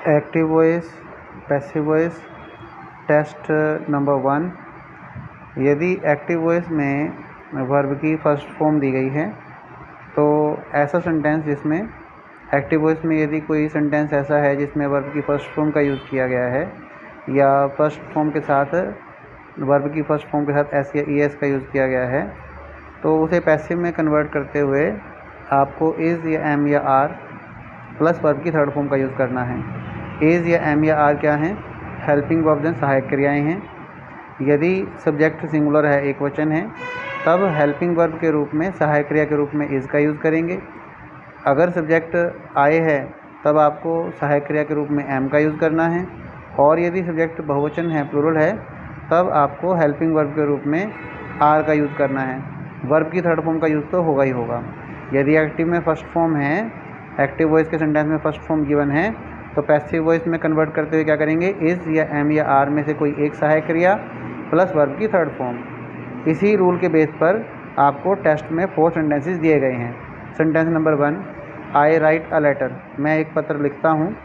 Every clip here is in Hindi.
Active voice, passive voice, test number 1। यदि एक्टिव वॉइस में वर्ब की फर्स्ट फॉर्म दी गई है तो ऐसा सेंटेंस जिसमें एक्टिव वॉइस में यदि कोई सेंटेंस ऐसा है जिसमें वर्ब की फर्स्ट फॉर्म का यूज़ किया गया है या फर्स्ट फॉर्म के साथ वर्ब की फर्स्ट फॉर्म के साथ एस या ई एस का यूज़ किया गया है तो उसे पैसिव में कन्वर्ट करते हुए आपको इज़ या एम या आर प्लस वर्ब की थर्ड फॉर्म का यूज़ करना है। इज़ या एम या आर क्या हैं? हेल्पिंग वर्ब्स हैं, सहायक क्रियाएँ हैं। यदि सब्जेक्ट सिंगुलर है, एक वचन है, तब हेल्पिंग वर्ब के रूप में सहायक क्रिया के रूप में इज़ का यूज़ करेंगे। अगर सब्जेक्ट आए है तब आपको सहायक क्रिया के रूप में एम का यूज़ करना है। और यदि सब्जेक्ट बहुवचन है, प्लूरल है, तब आपको हेल्पिंग वर्ब के रूप में आर का यूज़ करना है। वर्ब की थर्ड फॉर्म का यूज़ तो होगा ही होगा। यदि एक्टिव में फर्स्ट फॉर्म है, एक्टिव वॉइस के सेंटेंस में फर्स्ट फॉर्म गिवन है तो पैसिव वॉइस में कन्वर्ट करते हुए क्या करेंगे? इज़ या एम या आर में से कोई एक सहायक क्रिया प्लस वर्ब की थर्ड फॉर्म। इसी रूल के बेस पर आपको टेस्ट में 4 सेंटेंसेस दिए गए हैं। Sentence number 1, I write a letter, मैं एक पत्र लिखता हूँ।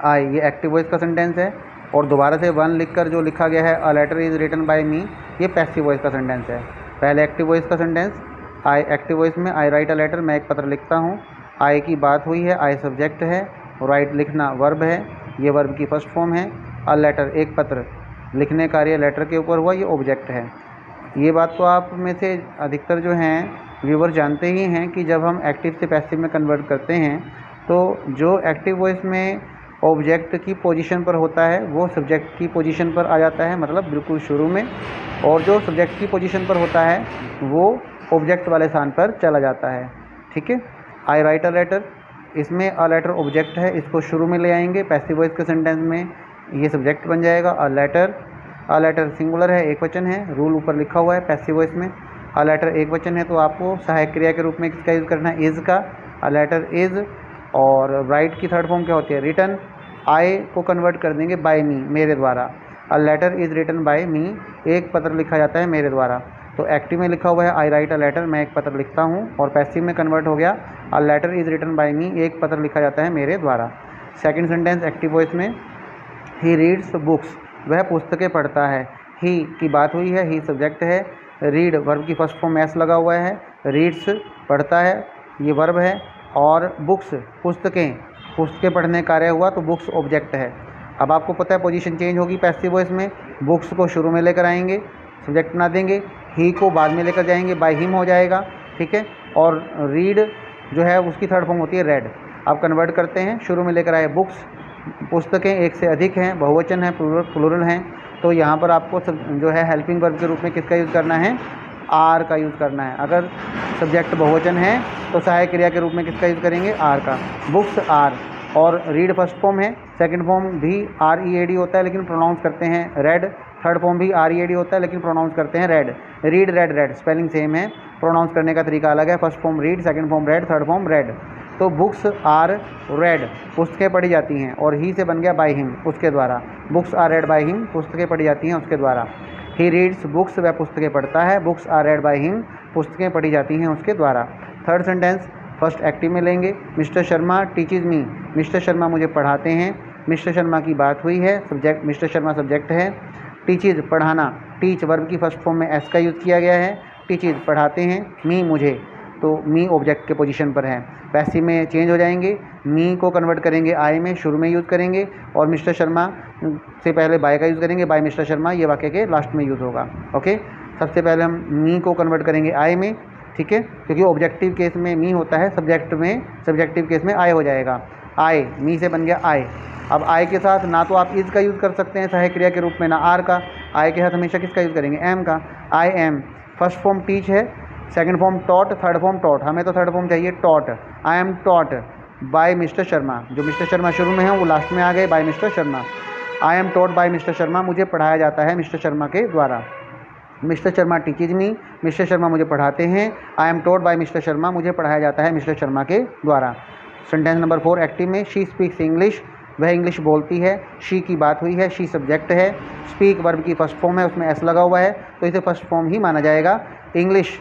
आई, ये एक्टिव वॉइस का सेंटेंस है और दोबारा से 1 लिखकर जो लिखा गया है a letter is written by me, ये पैसिव वॉइस का सेंटेंस है। पहले एक्टिव वॉइस का सेंटेंस आई, एक्टिव वॉइस में आई राइट अ लेटर, मैं एक पत्र लिखता हूँ। आई की बात हुई है, आई सब्जेक्ट है, राइट लिखना वर्ब है, ये वर्ब की फर्स्ट फॉर्म है। अ लेटर, एक पत्र, लिखने कार्य लेटर के ऊपर हुआ, ये ऑब्जेक्ट है। ये बात तो आप में से अधिकतर जो हैं व्यूवर जानते ही हैं कि जब हम एक्टिव से पैसिव में कन्वर्ट करते हैं तो जो एक्टिव वॉइस में ऑब्जेक्ट की पोजीशन पर होता है वो सब्जेक्ट की पोजीशन पर आ जाता है, मतलब बिल्कुल शुरू में, और जो सब्जेक्ट की पोजीशन पर होता है वो ऑब्जेक्ट वाले स्थान पर चला जाता है। ठीक है, आई राइट अ लेटर, इसमें अ लेटर ऑब्जेक्ट है, इसको शुरू में ले आएंगे। पैसिव वॉइस के सेंटेंस में ये सब्जेक्ट बन जाएगा a letter. A letter singular है, एक वचन है, रूल ऊपर लिखा हुआ है। पैसिव वॉइस में अ लेटर एक वचन है तो आपको सहायक क्रिया के रूप में किसका यूज़ करना है? इज़ का। अ लेटर इज़, और राइट की थर्ड फॉर्म क्या होती है? रिटन। आई को कन्वर्ट कर देंगे बाय मी, मेरे द्वारा। A letter is written by me, एक पत्र लिखा जाता है मेरे द्वारा। तो एक्टिव में लिखा हुआ है आई राइट अ लेटर, मैं एक पत्र लिखता हूँ, और पैसिव में कन्वर्ट हो गया a letter is written by me, एक पत्र लिखा जाता है मेरे द्वारा। सेकंड सेंटेंस एक्टिव वॉइस में, ही रीड्स बुक्स, वह पुस्तकें पढ़ता है। ही की बात हुई है, ही सब्जेक्ट है, रीड वर्ब की फर्स्ट फॉर्म एस लगा हुआ है, रीड्स पढ़ता है, ये वर्ब है, और बुक्स पुस्तकें, पुस्तकें पढ़ने कार्य हुआ तो बुक्स ऑब्जेक्ट है। अब आपको पता है पोजीशन चेंज होगी पैसिव वॉइस में, बुक्स को शुरू में लेकर आएंगे, सब्जेक्ट बना देंगे, ही को बाद में लेकर जाएंगे, बाय हिम हो जाएगा। ठीक है, और रीड जो है उसकी थर्ड फॉर्म होती है रेड। आप कन्वर्ट करते हैं, शुरू में लेकर आए बुक्स, पुस्तकें एक से अधिक हैं, बहुवचन हैं, प्लूरल हैं, तो यहाँ पर आपको जो है हेल्पिंग वर्ब के रूप में किसका यूज़ करना है? आर का यूज़ करना है। अगर सब्जेक्ट बहुवचन है तो सहायक क्रिया के रूप में किसका यूज़ करेंगे? आर का। बुक्स आर, और रीड फर्स्ट फॉर्म है, सेकंड फॉर्म भी आर ई ए डी होता है लेकिन प्रोनाउंस करते हैं रेड, थर्ड फॉर्म भी आर ई ए डी होता है लेकिन प्रोनाउंस करते हैं red. Read red red, spelling same है, प्रोनाउंस करने का तरीका अलग है। First form read, second form red, third form red. तो बुक्स आर रेड, पुस्तकें पढ़ी जाती हैं, और ही से बन गया बाय हिम, उसके द्वारा। Books are read by him, पुस्तकें पढ़ी जाती हैं उसके द्वारा। ही रीड्स बुक्स, वह पुस्तकें पढ़ता है, books are read by him, पुस्तकें पढ़ी जाती हैं उसके द्वारा। थर्ड सेंटेंस फर्स्ट एक्टिव में लेंगे, mister Sharma teaches me, mister Sharma मुझे पढ़ाते हैं। मिस्टर शर्मा की बात हुई है, सब्जेक्ट मिस्टर शर्मा सब्जेक्ट है, टीचेज पढ़ाना, टीच वर्ब की फर्स्ट फॉर्म में एस का यूज़ किया गया है, टीचेज पढ़ाते हैं, मी मुझे, तो मी ऑब्जेक्ट के पोजीशन पर है। पैसिव में चेंज हो जाएंगे, मी को कन्वर्ट करेंगे आई में, शुरू में यूज़ करेंगे, और मिस्टर शर्मा से पहले बाय का यूज़ करेंगे, बाय मिस्टर शर्मा, ये वाक्य के लास्ट में यूज़ होगा। ओके, सबसे पहले हम मी को कन्वर्ट करेंगे आई में, ठीक है, क्योंकि ऑब्जेक्टिव केस में मी होता है, सब्जेक्टिव केस में आई हो जाएगा। आई, मी से बन गया आई। अब आई के साथ ना तो आप इज़ का यूज़ कर सकते हैं सहायक क्रिया के रूप में, ना आर का। आई के साथ हमेशा किसका यूज़ करेंगे? एम का। I am, first form teach है, second form taught, third form taught, हमें तो थर्ड फॉर्म चाहिए taught. I am taught by mister Sharma, जो मिस्टर शर्मा शुरू में है वो लास्ट में आ गए, by mister Sharma. I am taught by mister Sharma, मुझे पढ़ाया जाता है मिस्टर शर्मा के द्वारा। Mister Sharma teaches me, mister Sharma मुझे पढ़ाते हैं। I am taught by mister Sharma, मुझे पढ़ाया जाता है मिस्टर शर्मा के द्वारा। सेंटेंस नंबर 4 एक्टिव में, शी स्पीक्स इंग्लिश, वह इंग्लिश बोलती है। शी की बात हुई है, शी सब्जेक्ट है, स्पीक वर्ब की फर्स्ट फॉर्म है, उसमें एस लगा हुआ है तो इसे फर्स्ट फॉर्म ही माना जाएगा। इंग्लिश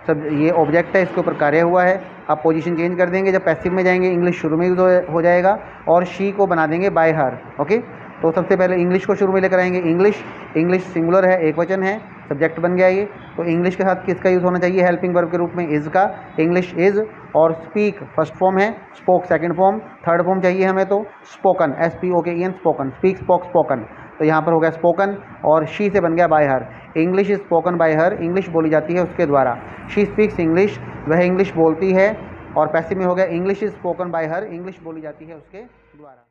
सब ये ऑब्जेक्ट है, इसके ऊपर कार्य हुआ है। अब पोजीशन चेंज कर देंगे, जब पैसिव में जाएंगे इंग्लिश शुरू में यूज़ हो जाएगा और शी को बना देंगे बाय हर। ओके, तो सबसे पहले इंग्लिश को शुरू में लेकर आएंगे। इंग्लिश सिंगुलर है, एक वचन है, सब्जेक्ट बन गया ये। तो इंग्लिश के साथ किसका यूज़ होना चाहिए हेल्पिंग वर्ब के रूप में? इज़ का। English is. और स्पीक फर्स्ट फॉर्म है, spoke second form, third form चाहिए हमें तो spoken, SPOKEN spoken, speak spoke spoken. तो यहाँ पर हो गया स्पोकन और शी से बन गया bye her. English is spoken by her, English बोली जाती है उसके द्वारा। शी स्पीक्स इंग्लिश, वह इंग्लिश बोलती है। और पैसिव में हो गया English is spoken by her, English बोली जाती है उसके द्वारा।